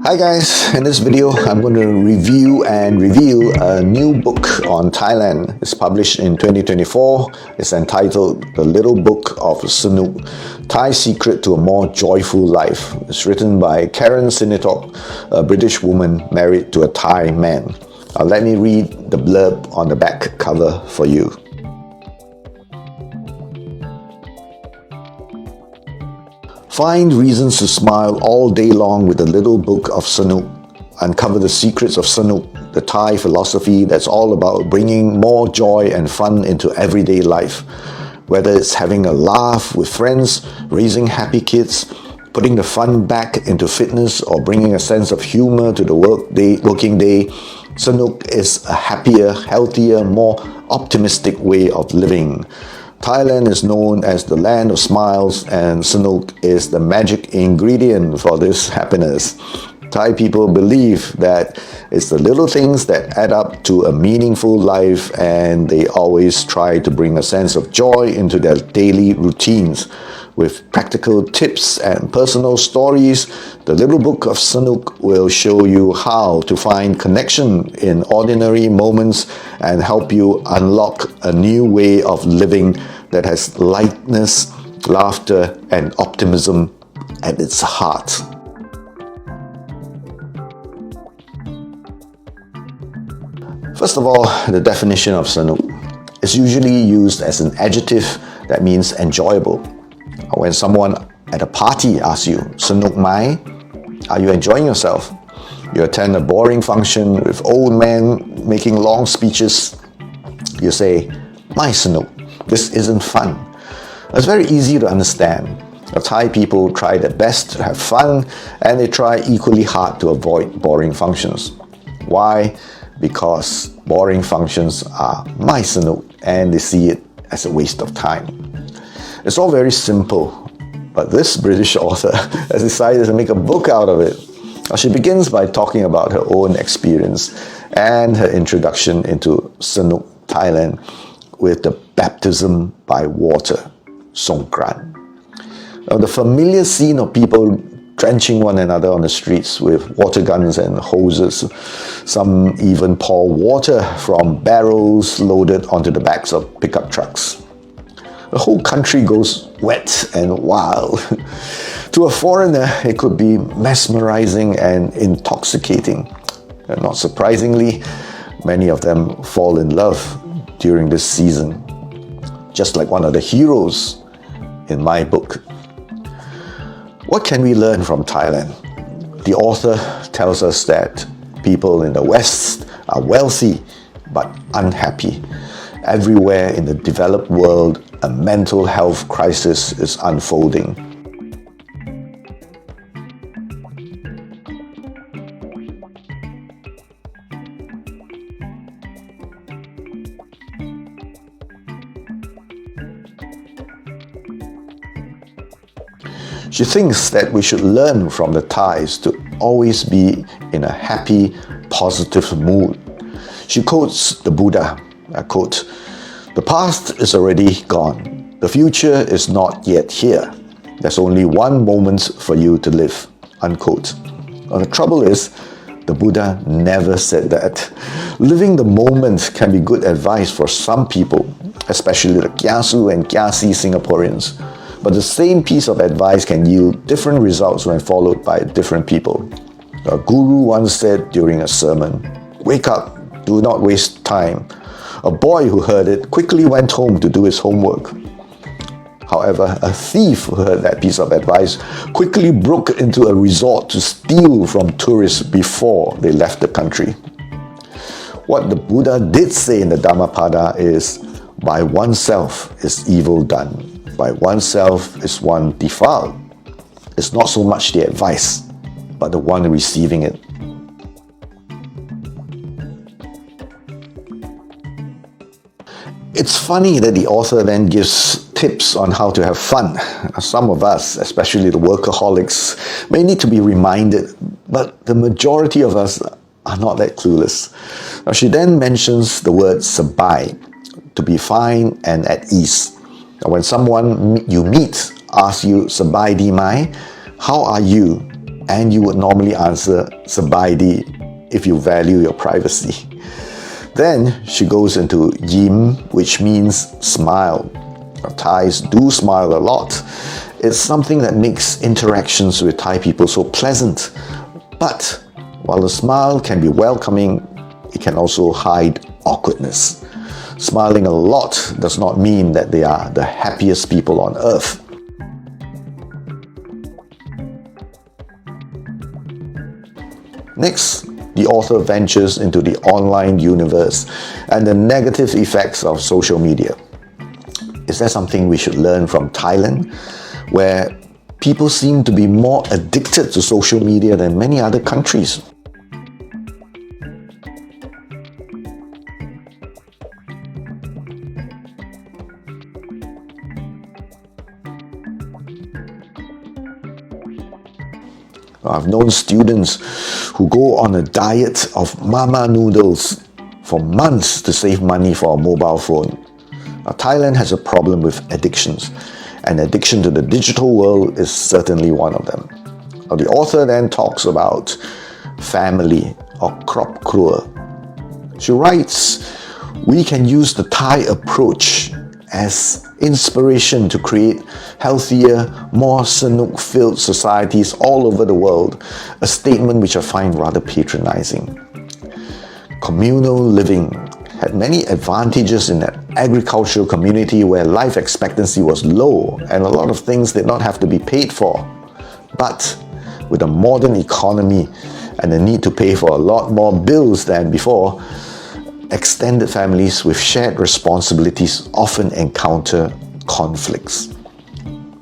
Hi guys, in this video I'm going to review and reveal a new book on Thailand. It's published in 2024. It's entitled The Little Book of Sanuk, Thai's Secret to a More Joyful Life. It's written by Karen Sinotok, a British woman married to a Thai man. Let me read the blurb on the back cover for you. Find reasons to smile all day long with the Little Book of Sanuk. Uncover the secrets of Sanuk, the Thai philosophy that's all about bringing more joy and fun into everyday life. Whether it's having a laugh with friends, raising happy kids, putting the fun back into fitness, or bringing a sense of humor to the working day, Sanuk is a happier, healthier, more optimistic way of living. Thailand is known as the land of smiles, and Sanuk is the magic ingredient for this happiness. Thai people believe that it's the little things that add up to a meaningful life, and they always try to bring a sense of joy into their daily routines. With practical tips and personal stories, the Little Book of Sanuk will show you how to find connection in ordinary moments and help you unlock a new way of living that has lightness, laughter, and optimism at its heart. First of all, the definition of Sanuk is usually used as an adjective that means enjoyable. When someone at a party asks you, "Sanuk mai?" Are you enjoying yourself? You attend a boring function with old men making long speeches. You say, "My Sanuk, this isn't fun." It's very easy to understand. The Thai people try their best to have fun, and they try equally hard to avoid boring functions. Why? Because boring functions are my Sanuk, and they see it as a waste of time. It's all very simple, but this British author has decided to make a book out of it. She begins by talking about her own experience and her introduction into Sanuk, Thailand, with the baptism by water, Songkran. Now, the familiar scene of people drenching one another on the streets with water guns and hoses. Some even pour water from barrels loaded onto the backs of pickup trucks. The whole country goes wet and wild. To a foreigner, it could be mesmerizing and intoxicating. And not surprisingly, many of them fall in love during this season, just like one of the heroes in my book. What can we learn from Thailand? The author tells us that people in the West are wealthy but unhappy. Everywhere in the developed world, a mental health crisis is unfolding. She thinks that we should learn from the Thais to always be in a happy, positive mood. She quotes the Buddha, I quote, "The past is already gone. The future is not yet here. There's only one moment for you to live," unquote. Well, the trouble is, the Buddha never said that. Living the moment can be good advice for some people, especially the kiasu and kiasi Singaporeans. But the same piece of advice can yield different results when followed by different people. A guru once said during a sermon, "Wake up, do not waste time." A boy who heard it quickly went home to do his homework. However, a thief who heard that piece of advice quickly broke into a resort to steal from tourists before they left the country. What the Buddha did say in the Dhammapada is, "By oneself is evil done. By oneself is one defiled." It's not so much the advice, but the one receiving it. It's funny that the author then gives tips on how to have fun. Some of us, especially the workaholics, may need to be reminded, but the majority of us are not that clueless. Now, she then mentions the word sabai, to be fine and at ease. When someone you meet asks you, "Sabai di mai?" how are you? and you would normally answer Sabaidi if you value your privacy. Then she goes into Yim, which means smile. Thais do smile a lot. It's something that makes interactions with Thai people so pleasant. But while the smile can be welcoming, it can also hide awkwardness. Smiling a lot does not mean that they are the happiest people on earth. Next, the author ventures into the online universe and the negative effects of social media. Is there something we should learn from Thailand, where people seem to be more addicted to social media than many other countries? I've known students who go on a diet of mama noodles for months to save money for a mobile phone. Now, Thailand has a problem with addictions, and addiction to the digital world is certainly one of them. Now, the author then talks about family or krop krua. She writes, we can use the Thai approach as inspiration to create healthier, more Sanuk-filled societies all over the world, a statement which I find rather patronizing. Communal living had many advantages in that agricultural community where life expectancy was low and a lot of things did not have to be paid for. But with a modern economy and the need to pay for a lot more bills than before, extended families with shared responsibilities often encounter conflicts.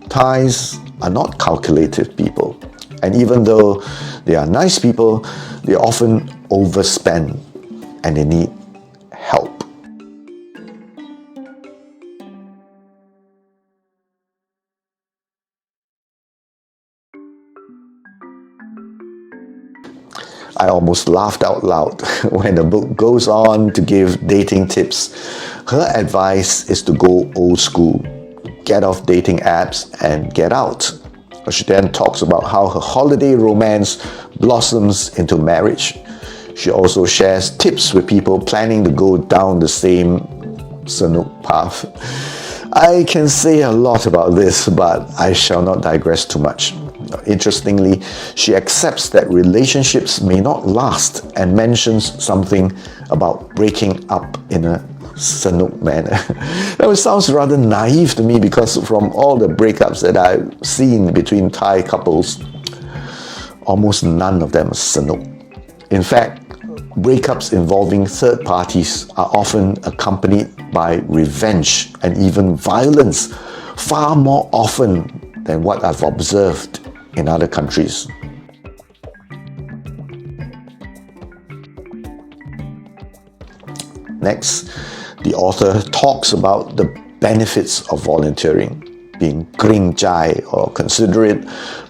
Thais are not calculative people, and even though they are nice people, they often overspend and they need help. I almost laughed out loud when the book goes on to give dating tips. Her advice is to go old school, get off dating apps and get out. She then talks about how her holiday romance blossoms into marriage. She also shares tips with people planning to go down the same Sanuk path. I can say a lot about this, but I shall not digress too much. Interestingly, she accepts that relationships may not last and mentions something about breaking up in a Sanuk manner. Now, it sounds rather naive to me because from all the breakups that I've seen between Thai couples, almost none of them are Sanuk. In fact, breakups involving third parties are often accompanied by revenge and even violence, far more often than what I've observed in other countries. Next, the author talks about the benefits of volunteering, being kring chai or considerate,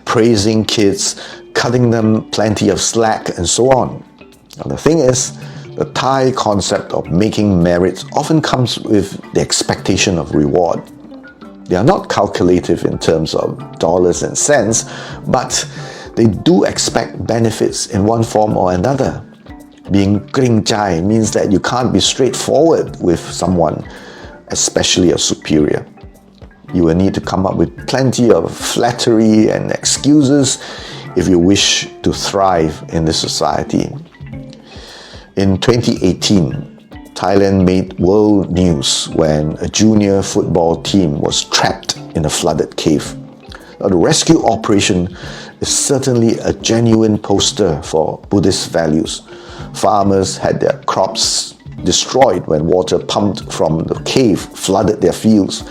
praising kids, cutting them plenty of slack, and so on. Now, the thing is, the Thai concept of making merits often comes with the expectation of reward. They are not calculative in terms of dollars and cents, but they do expect benefits in one form or another. Being kring chai means that you can't be straightforward with someone, especially a superior. You will need to come up with plenty of flattery and excuses if you wish to thrive in this society. In 2018, Thailand made world news when a junior football team was trapped in a flooded cave. Now, the rescue operation is certainly a genuine poster for Buddhist values. Farmers had their crops destroyed when water pumped from the cave flooded their fields.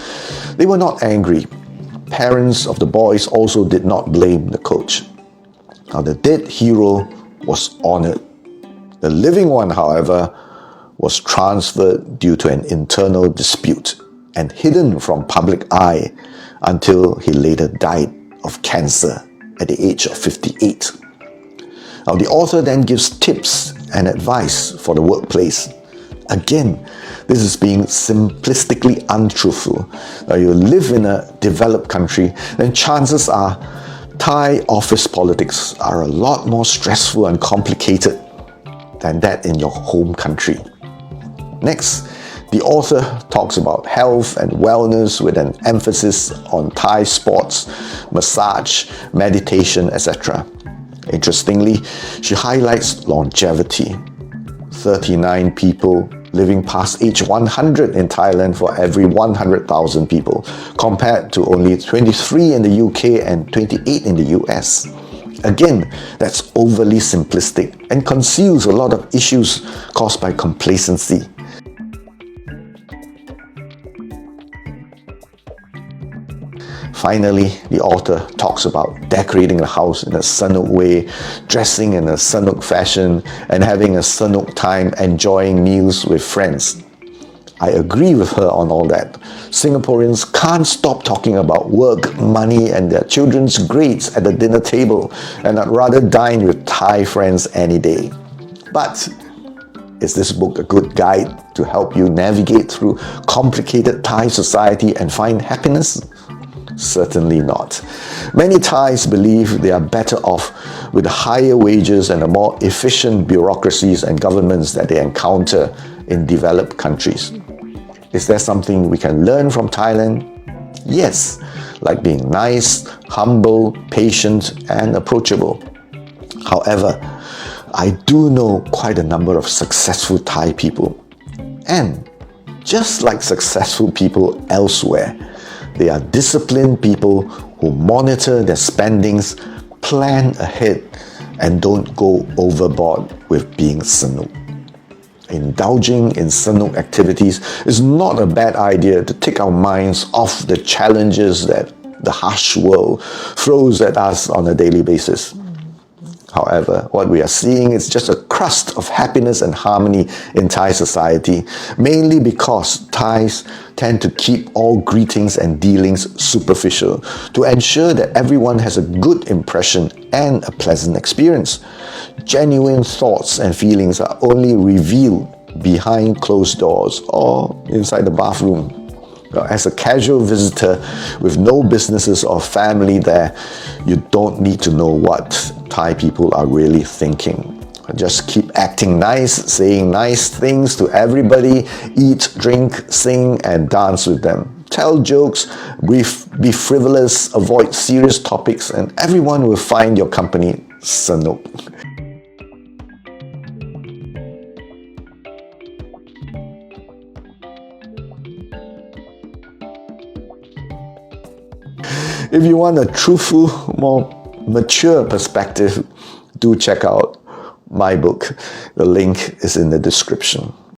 They were not angry. Parents of the boys also did not blame the coach. Now, the dead hero was honored. The living one, however, was transferred due to an internal dispute and hidden from public eye until he later died of cancer at the age of 58. Now, the author then gives tips and advice for the workplace. Again, this is being simplistically untruthful. Now, you live in a developed country, then chances are Thai office politics are a lot more stressful and complicated than that in your home country. Next, the author talks about health and wellness with an emphasis on Thai sports, massage, meditation, etc. Interestingly, she highlights longevity. 39 people living past age 100 in Thailand for every 100,000 people, compared to only 23 in the UK and 28 in the US. Again, that's overly simplistic and conceals a lot of issues caused by complacency. Finally, the author talks about decorating the house in a Sanuk way, dressing in a Sanuk fashion, and having a Sanuk time enjoying meals with friends. I agree with her on all that. Singaporeans can't stop talking about work, money, and their children's grades at the dinner table, and I'd rather dine with Thai friends any day. But is this book a good guide to help you navigate through complicated Thai society and find happiness? Certainly not. Many Thais believe they are better off with higher wages and the more efficient bureaucracies and governments that they encounter in developed countries. Is there something we can learn from Thailand? Yes, like being nice, humble, patient, and approachable. However, I do know quite a number of successful Thai people. And just like successful people elsewhere, they are disciplined people who monitor their spendings, plan ahead, and don't go overboard with being Sanuk. Indulging in Sanuk activities is not a bad idea to take our minds off the challenges that the harsh world throws at us on a daily basis. However, what we are seeing is just a crust of happiness and harmony in Thai society, mainly because Thais tend to keep all greetings and dealings superficial to ensure that everyone has a good impression and a pleasant experience. Genuine thoughts and feelings are only revealed behind closed doors or inside the bathroom. As a casual visitor with no businesses or family there, you don't need to know what Thai people are really thinking. Just keep acting nice, saying nice things to everybody, eat, drink, sing, and dance with them. Tell jokes, be frivolous, avoid serious topics, and everyone will find your company Sanuk. If you want a truthful, more mature perspective, do check out my book. The link is in the description.